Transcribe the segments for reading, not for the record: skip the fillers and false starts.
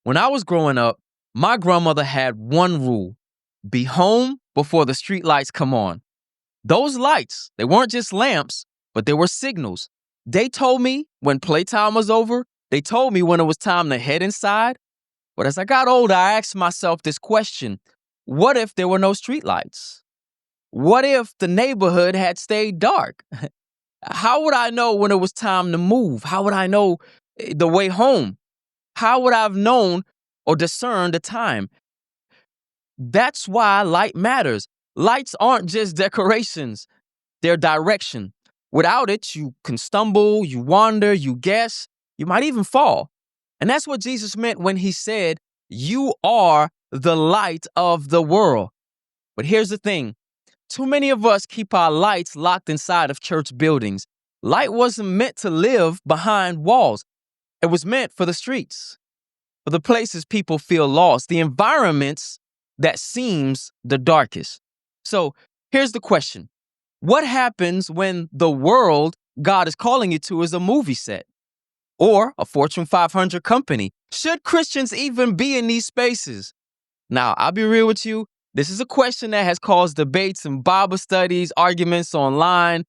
When I was growing up, my grandmother had one rule: be home before the street lights come on. Those lights, they weren't just lamps, but they were signals. They told me when playtime was over. They told me when it was time to head inside. But as I got older, I asked myself this question: what if there were no street lights? What if the neighborhood had stayed dark? How would I know when it was time to move? How would I know the way home? How would I have known or discerned the time? That's why light matters. Lights aren't just decorations, they're direction. Without it, you can stumble, you wander, you guess, you might even fall. And that's what Jesus meant when he said, "You are the light of the world." But here's the thing: too many of us keep our lights locked inside of church buildings. Light wasn't meant to live behind walls, it was meant for the streets, for the places people feel lost, the environments that seems the darkest. So here's the question: what happens when the world God is calling you to is a movie set or a Fortune 500 company? Should Christians even be in these spaces? Now, I'll be real with you. This is a question that has caused debates and Bible studies, arguments online,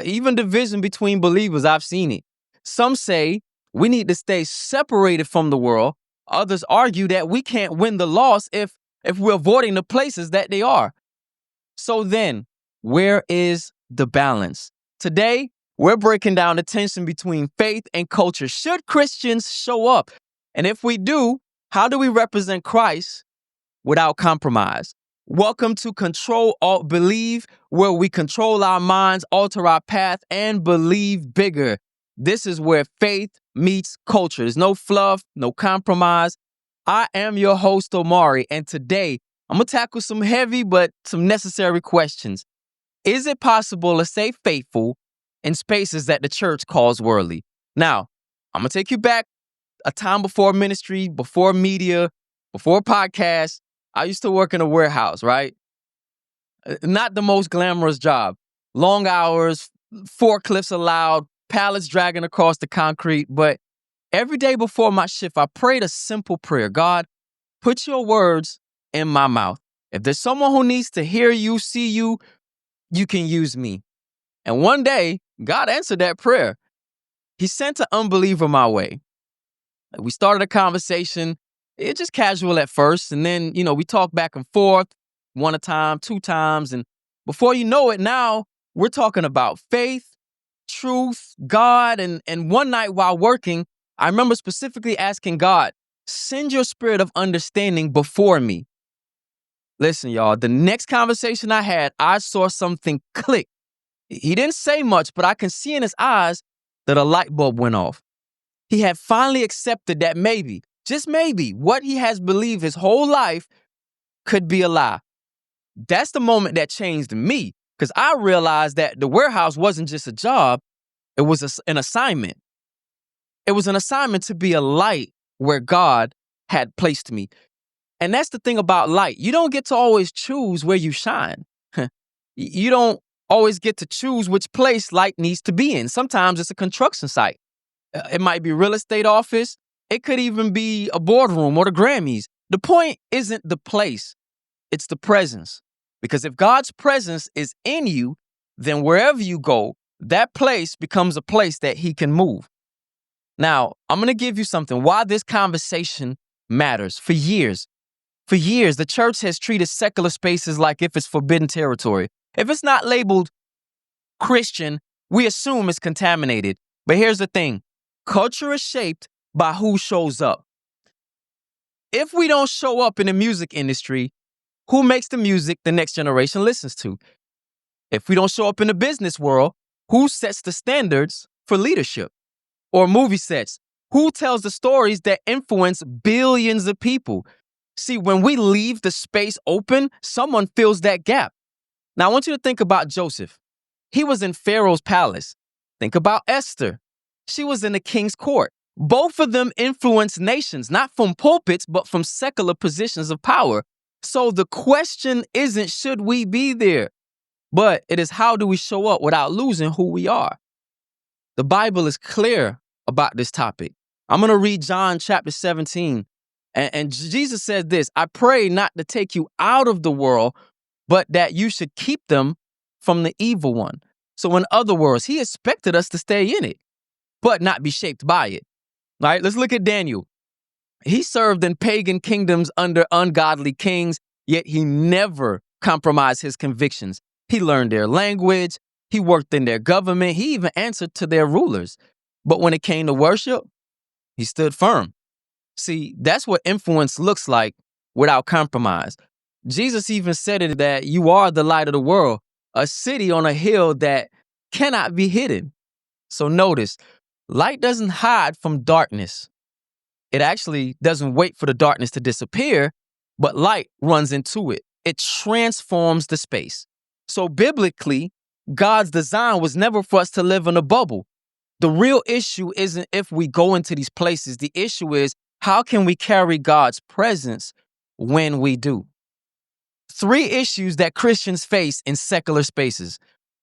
even division between believers. I've seen it. Some say we need to stay separated from the world. Others argue that we can't win the loss if we're avoiding the places that they are. So then, where is the balance? Today, we're breaking down the tension between faith and culture. Should Christians show up? And if we do, how do we represent Christ without compromise? Welcome to Control-Alt-Believe, where we control our minds, alter our path, and believe bigger. This is where faith meets culture. There's no fluff, no compromise. I am your host, Omari, and today I'm going to tackle some heavy but some necessary questions. Is it possible to stay faithful in spaces that the church calls worldly? Now, I'm going to take you back a time before ministry, before media, before podcasts. I used to work in a warehouse, right? Not the most glamorous job. Long hours, forklifts allowed, pallets dragging across the concrete. But every day before my shift, I prayed a simple prayer: God, put your words in my mouth. If there's someone who needs to hear you, see you, you can use me. And one day, God answered that prayer. He sent an unbeliever my way. We started a conversation. It's just casual at first. And then, we talked back and forth, one a time, two times. And before you know it, now we're talking about faith, truth, God. And one night while working, I remember specifically asking God, send your spirit of understanding before me. Listen, y'all, the next conversation I had, I saw something click. He didn't say much, but I can see in his eyes that a light bulb went off. He had finally accepted that maybe, just maybe, what he has believed his whole life could be a lie. That's the moment that changed me, because I realized that the warehouse wasn't just a job, it was an assignment. It was an assignment to be a light where God had placed me. And that's the thing about light. You don't get to always choose where you shine. You don't always get to choose which place light needs to be in. Sometimes it's a construction site. It might be a real estate office. It could even be a boardroom or the Grammys. The point isn't the place, it's the presence. Because if God's presence is in you, then wherever you go, that place becomes a place that he can move. Now, I'm going to give you something why this conversation matters. For years, the church has treated secular spaces like if it's forbidden territory. If it's not labeled Christian, we assume it's contaminated. But here's the thing: culture is shaped by who shows up. If we don't show up in the music industry, who makes the music the next generation listens to? If we don't show up in the business world, who sets the standards for leadership? Or movie sets, who tells the stories that influence billions of people? See, when we leave the space open, someone fills that gap. Now, I want you to think about Joseph. He was in Pharaoh's palace. Think about Esther. She was in the king's court. Both of them influenced nations, not from pulpits, but from secular positions of power. So the question isn't should we be there, but it is how do we show up without losing who we are? The Bible is clear about this topic. I'm going to read John chapter 17. And Jesus said this, I pray not to take you out of the world, but that you should keep them from the evil one. So in other words, he expected us to stay in it, but not be shaped by it. All right, let's look at Daniel. He served in pagan kingdoms under ungodly kings, yet he never compromised his convictions. He learned their language. He worked in their government. He even answered to their rulers. But when it came to worship, he stood firm. See, that's what influence looks like without compromise. Jesus even said it that you are the light of the world, a city on a hill that cannot be hidden. So notice, light doesn't hide from darkness. It actually doesn't wait for the darkness to disappear, but light runs into it. It transforms the space. So biblically, God's design was never for us to live in a bubble. The real issue isn't if we go into these places. The issue is, how can we carry God's presence when we do? 3 issues that Christians face in secular spaces.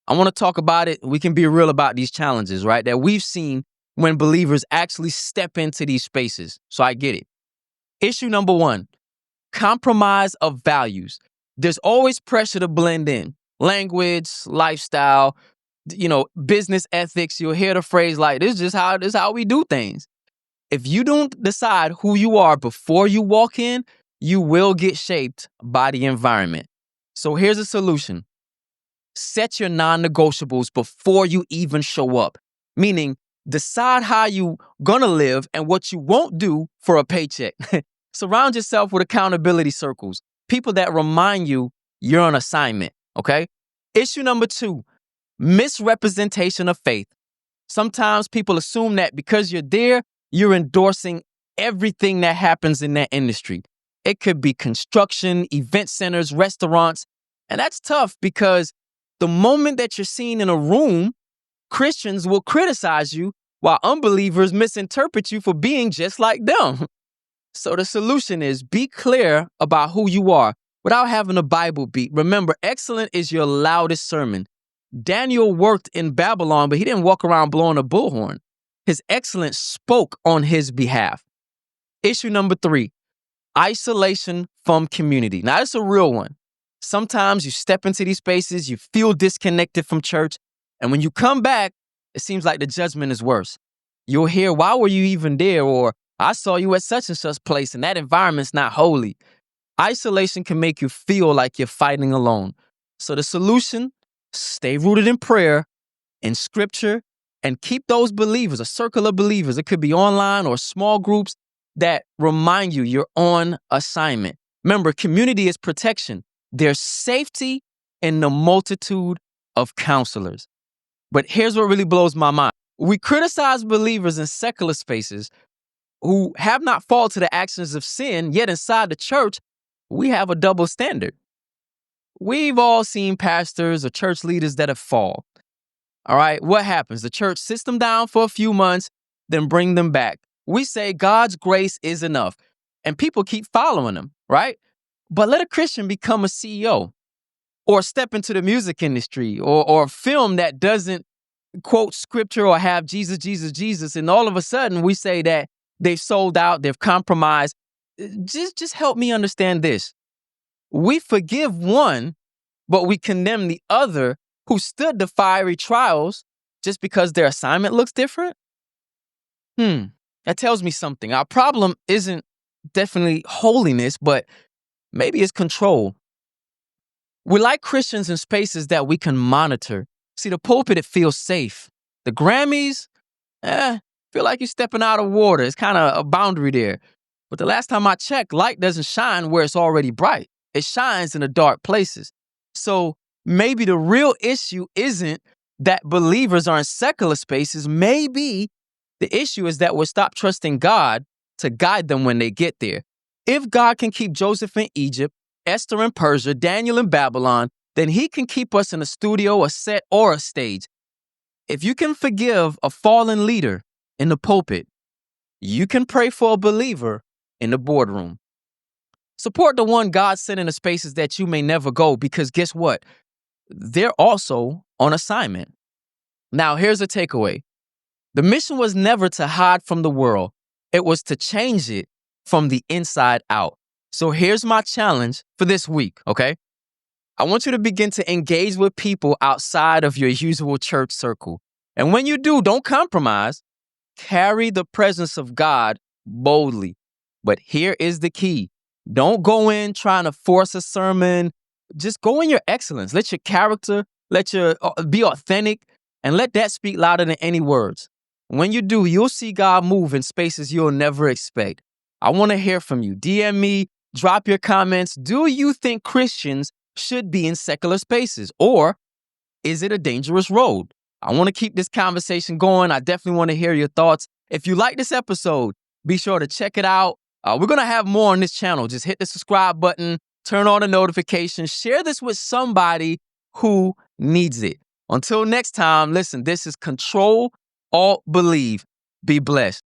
I want to talk about it. We can be real about these challenges, right? That we've seen when believers actually step into these spaces. So I get it. Issue number 1, compromise of values. There's always pressure to blend in. Language, lifestyle, business ethics. You'll hear the phrase like, this is how we do things. If you don't decide who you are before you walk in, you will get shaped by the environment. So here's a solution. Set your non-negotiables before you even show up. Meaning, decide how you gonna live and what you won't do for a paycheck. Surround yourself with accountability circles, people that remind you you're on assignment, okay? Issue number 2, misrepresentation of faith. Sometimes people assume that because you're there, you're endorsing everything that happens in that industry. It could be construction, event centers, restaurants. And that's tough because the moment that you're seen in a room, Christians will criticize you while unbelievers misinterpret you for being just like them. So the solution is be clear about who you are without having a Bible beat. Remember, excellent is your loudest sermon. Daniel worked in Babylon, but he didn't walk around blowing a bullhorn. His excellence spoke on his behalf. Issue number 3, isolation from community. Now, that's a real one. Sometimes you step into these spaces, you feel disconnected from church, and when you come back, it seems like the judgment is worse. You'll hear, why were you even there? Or I saw you at such and such place, and that environment's not holy. Isolation can make you feel like you're fighting alone. So the solution, stay rooted in prayer, in scripture, and keep those believers, a circle of believers. It could be online or small groups that remind you you're on assignment. Remember, community is protection. There's safety in the multitude of counselors. But here's what really blows my mind. We criticize believers in secular spaces who have not fallen to the actions of sin, yet inside the church, we have a double standard. We've all seen pastors or church leaders that have fallen. All right, what happens? The church sits them down for a few months, then bring them back. We say God's grace is enough, and people keep following them, right? But let a Christian become a CEO or step into the music industry or a film that doesn't quote scripture or have Jesus, Jesus, Jesus, and all of a sudden we say that they've sold out, they've compromised. Just help me understand this. We forgive one, but we condemn the other who stood the fiery trials just because their assignment looks different? That tells me something. Our problem isn't definitely holiness, but maybe it's control. We like Christians in spaces that we can monitor. See, the pulpit, it feels safe. The Grammys, feel like you're stepping out of water. It's kind of a boundary there. But the last time I checked, light doesn't shine where it's already bright. It shines in the dark places. So maybe the real issue isn't that believers are in secular spaces. Maybe the issue is that we'll stop trusting God to guide them when they get there. If God can keep Joseph in Egypt, Esther in Persia, Daniel in Babylon, then he can keep us in a studio, a set, or a stage. If you can forgive a fallen leader in the pulpit, you can pray for a believer in the boardroom. Support the one God sent in the spaces that you may never go, because guess what? They're also on assignment. Now, here's a takeaway. The mission was never to hide from the world. It was to change it from the inside out. So here's my challenge for this week, okay? I want you to begin to engage with people outside of your usual church circle. And when you do, don't compromise. Carry the presence of God boldly. But here is the key. Don't go in trying to force a sermon. Just go in your excellence. Let your character, be authentic, and let that speak louder than any words. When you do, you'll see God move in spaces you'll never expect. I want to hear from you. DM me, drop your comments. Do you think Christians should be in secular spaces, or is it a dangerous road? I want to keep this conversation going. I definitely want to hear your thoughts. If you like this episode, be sure to check it out. We're going to have more on this channel. Just hit the subscribe button, turn on the notifications, share this with somebody who needs it. Until next time, listen, this is Control, Alt, Believe. Be blessed.